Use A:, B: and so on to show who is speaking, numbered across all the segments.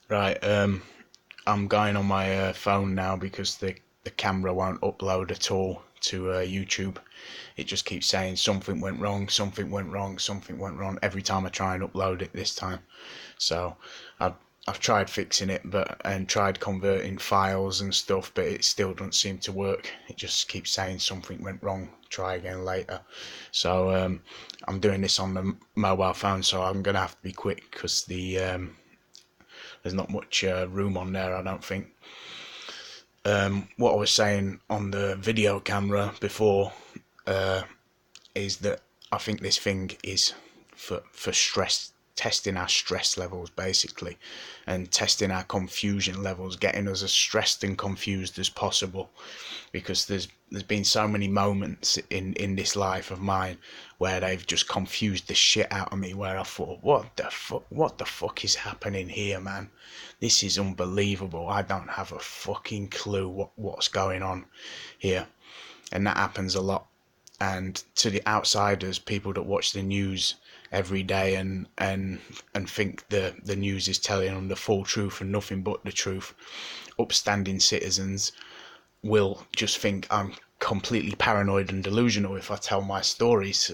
A: Right, I'm going on my phone now because the camera won't upload at all to YouTube. It just keeps saying something went wrong, something went wrong, something went wrong every time I try and upload it this time. So I've I've tried fixing it, but and tried converting files and stuff, but it still doesn't seem to work. It just keeps saying something went wrong. Try again later. So I'm doing this on the mobile phone, so I'm gonna have to be quick because there's not much room on there, I don't think. What I was saying on the video camera before is that I think this thing is for stress, testing our stress levels basically, and testing our confusion levels, getting us as stressed and confused as possible. Because there's been so many moments in this life of mine where they've just confused the shit out of me, where I thought, what the fuck is happening here, man? This is unbelievable. I don't have a fucking clue what's going on here. And that happens a lot. And to the outsiders, people that watch the news every day and think the news is telling them the full truth and nothing but the truth, upstanding citizens will just think I'm completely paranoid and delusional if I tell my stories,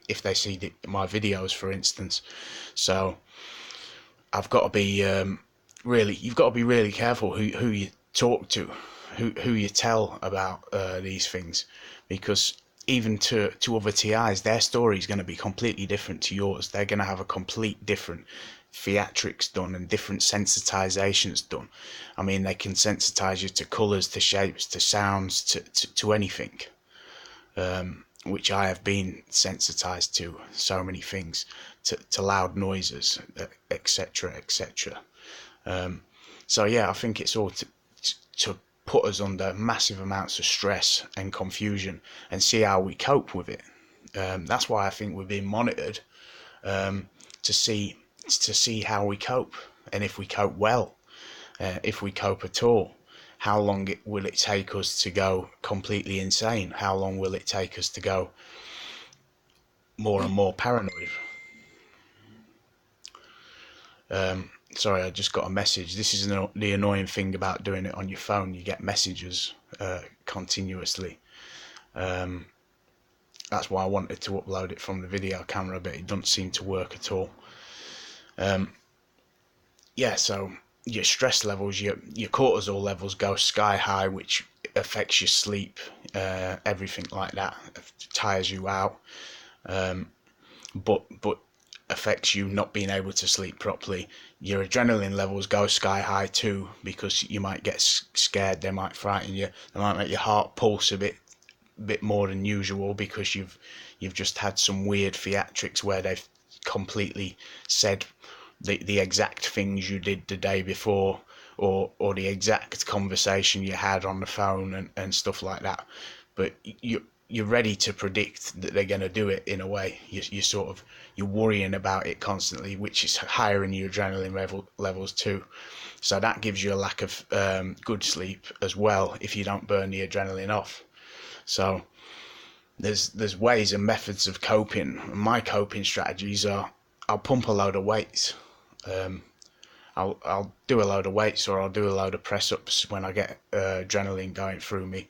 A: if they see my videos, for instance. So I've got to be you've got to be really careful who you talk to, who you tell about these things, because even to other TIs, their story is going to be completely different to yours. They're going to have a complete different theatrics done and different sensitizations done. I mean, they can sensitize you to colors, to shapes, to sounds, to anything, which I have been sensitized to so many things, to loud noises, etc., etc. So yeah, I think it's all to put us under massive amounts of stress and confusion and see how we cope with it. That's why I think we're being monitored, to see how we cope, and if we cope well, if we cope at all. How long will it take us to go completely insane? How long will it take us to go more and more paranoid? Sorry, I just got a message. This is the annoying thing about doing it on your phone. You get messages continuously. That's why I wanted to upload it from the video camera, but it doesn't seem to work at all. Yeah, so your stress levels, your cortisol levels go sky high, which affects your sleep, everything like that. It tires you out, but affects you not being able to sleep properly. Your adrenaline levels go sky high too, because you might get scared. They might frighten you. They might make your heart pulse a bit more than usual, because you've just had some weird theatrics where they've completely said the exact things you did the day before, or the exact conversation you had on the phone, and stuff like that. But you're ready to predict that they're going to do it. In a way, you're worrying about it constantly, which is higher in your adrenaline levels too. So that gives you a lack of good sleep as well, if you don't burn the adrenaline off. So there's ways and methods of coping. My coping strategies are: I'll pump a load of weights. I'll do a load of weights, or I'll do a load of press ups when I get adrenaline going through me,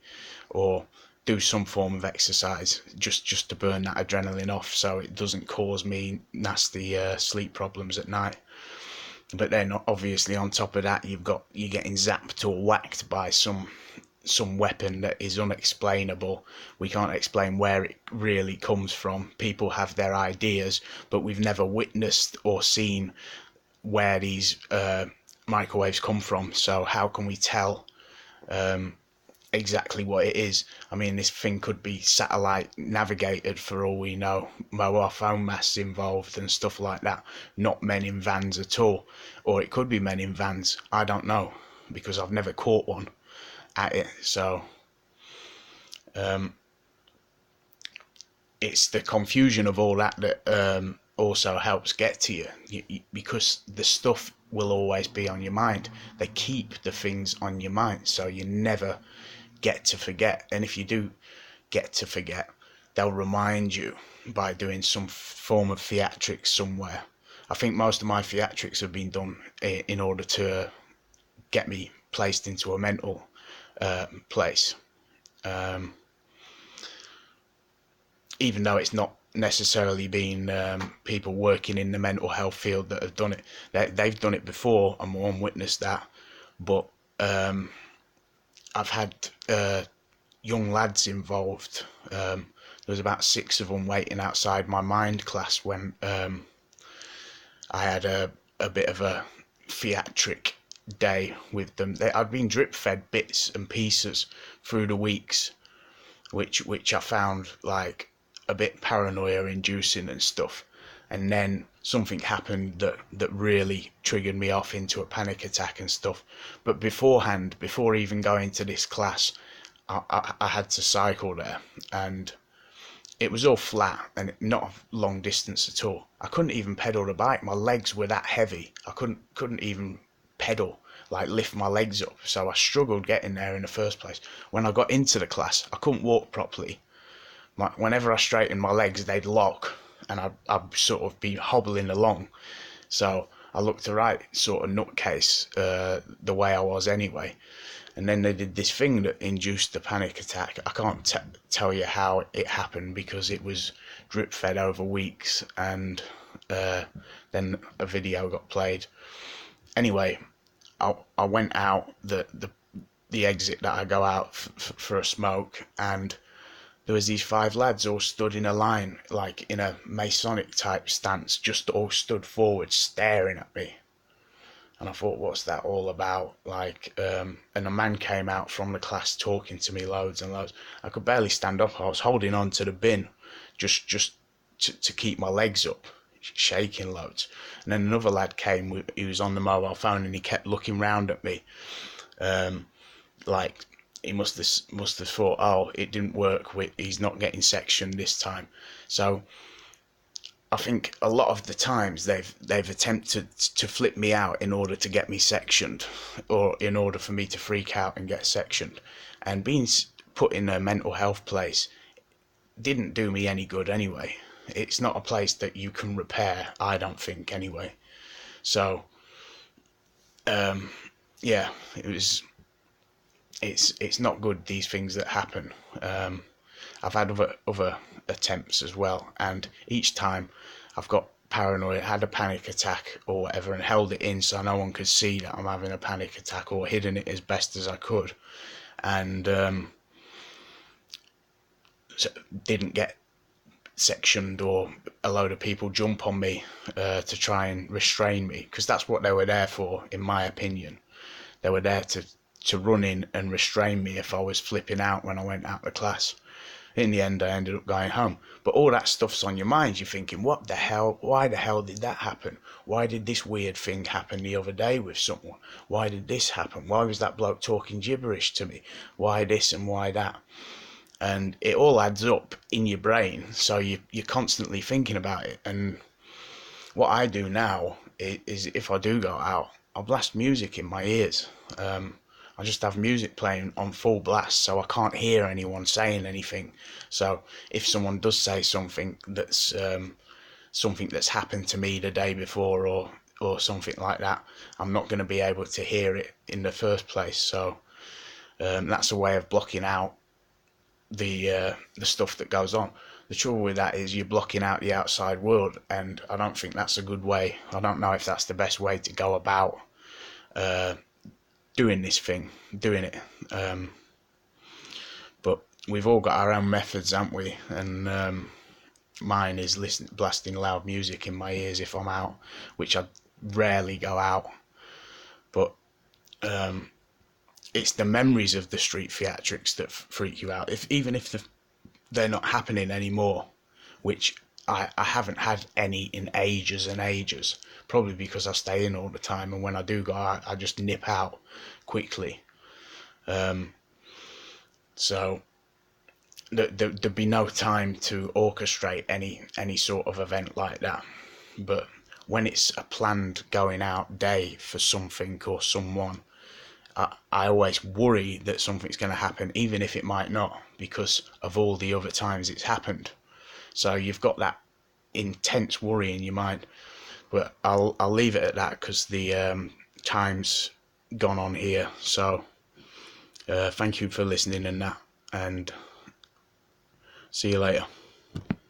A: or do some form of exercise just to burn that adrenaline off, so it doesn't cause me nasty sleep problems at night. But then obviously on top of that, you're getting zapped or whacked by some weapon that is unexplainable. We can't explain where it really comes from. People have their ideas, but we've never witnessed or seen where these microwaves come from. So how can we tell exactly what it is? I mean, this thing could be satellite navigated for all we know. Mobile phone masts involved and stuff like that. Not men in vans at all. Or it could be men in vans. I don't know, because I've never caught one at it. So it's the confusion of all that also helps get to you, because the stuff will always be on your mind. They keep the things on your mind, so you never get to forget. And if you do get to forget, they'll remind you by doing some form of theatrics somewhere, I think most of my theatrics have been done in order to get me placed into a mental place, even though it's not necessarily been people working in the mental health field that have done it. They've done it before, and one witnessed that. But I've had young lads involved. There was about 6 of them waiting outside my mind class when I had a bit of a theatric day with them. I'd been drip fed bits and pieces through the weeks, which I found like a bit paranoia inducing and stuff. And then something happened that really triggered me off into a panic attack and stuff. But beforehand, before even going to this class, I had to cycle there, and it was all flat and not a long distance at all. I couldn't even pedal the bike. My legs were that heavy. I couldn't even pedal, like lift my legs up. So I struggled getting there in the first place. When I got into the class, I couldn't walk properly. Whenever I straightened my legs, they'd lock, and I'd sort of be hobbling along. So I looked a right sort of nutcase the way I was anyway. And then they did this thing that induced the panic attack. I can't tell you how it happened because it was drip fed over weeks, and then a video got played. Anyway, I went out the exit that I go out for a smoke, and there was these 5 lads all stood in a line, like in a Masonic type stance, just all stood forward staring at me. And I thought, what's that all about? Like, and a man came out from the class talking to me loads and loads. I could barely stand up. I was holding on to the bin just to keep my legs up, shaking loads. And then another lad came, he was on the mobile phone, and he kept looking round at me. Like, he must have thought, oh, it didn't work, he's not getting sectioned this time. So I think a lot of the times they've attempted to flip me out in order to get me sectioned, or in order for me to freak out and get sectioned. And being put in a mental health place didn't do me any good anyway. It's not a place that you can repair, I don't think, anyway. So yeah, it's not good, these things that happen. I've had other attempts as well, and each time I've got paranoid, had a panic attack or whatever, and held it in so no one could see that I'm having a panic attack, or hidden it as best as I could, and so didn't get sectioned or a load of people jump on me to try and restrain me, because that's what they were there for, in my opinion. They were there to run in and restrain me if I was flipping out when I went out of class. In the end, I ended up going home. But all that stuff's on your mind. You're thinking, what the hell? Why the hell did that happen? Why did this weird thing happen the other day with someone? Why did this happen? Why was that bloke talking gibberish to me? Why this and why that? And it all adds up in your brain, so you're constantly thinking about it. And what I do now is if I do go out, I'll blast music in my ears. I just have music playing on full blast, so I can't hear anyone saying anything. So if someone does say something that's happened to me the day before, or something like that, I'm not going to be able to hear it in the first place. So that's a way of blocking out the stuff that goes on. The trouble with that is you're blocking out the outside world, and I don't think that's a good way. I don't know if that's the best way to go about doing it. But we've all got our own methods, haven't we? And mine is blasting loud music in my ears if I'm out, which I rarely go out. But it's the memories of the street theatrics that freak you out. Even if they're not happening anymore, which I haven't had any in ages and ages, probably because I stay in all the time, and when I do go out, I just nip out quickly. So there'd be no time to orchestrate any sort of event like that. But when it's a planned going out day for something or someone, I always worry that something's going to happen, even if it might not, because of all the other times it's happened. So you've got that intense worry in your mind. But I'll leave it at that because the time's gone on here. So thank you for listening and that, and see you later.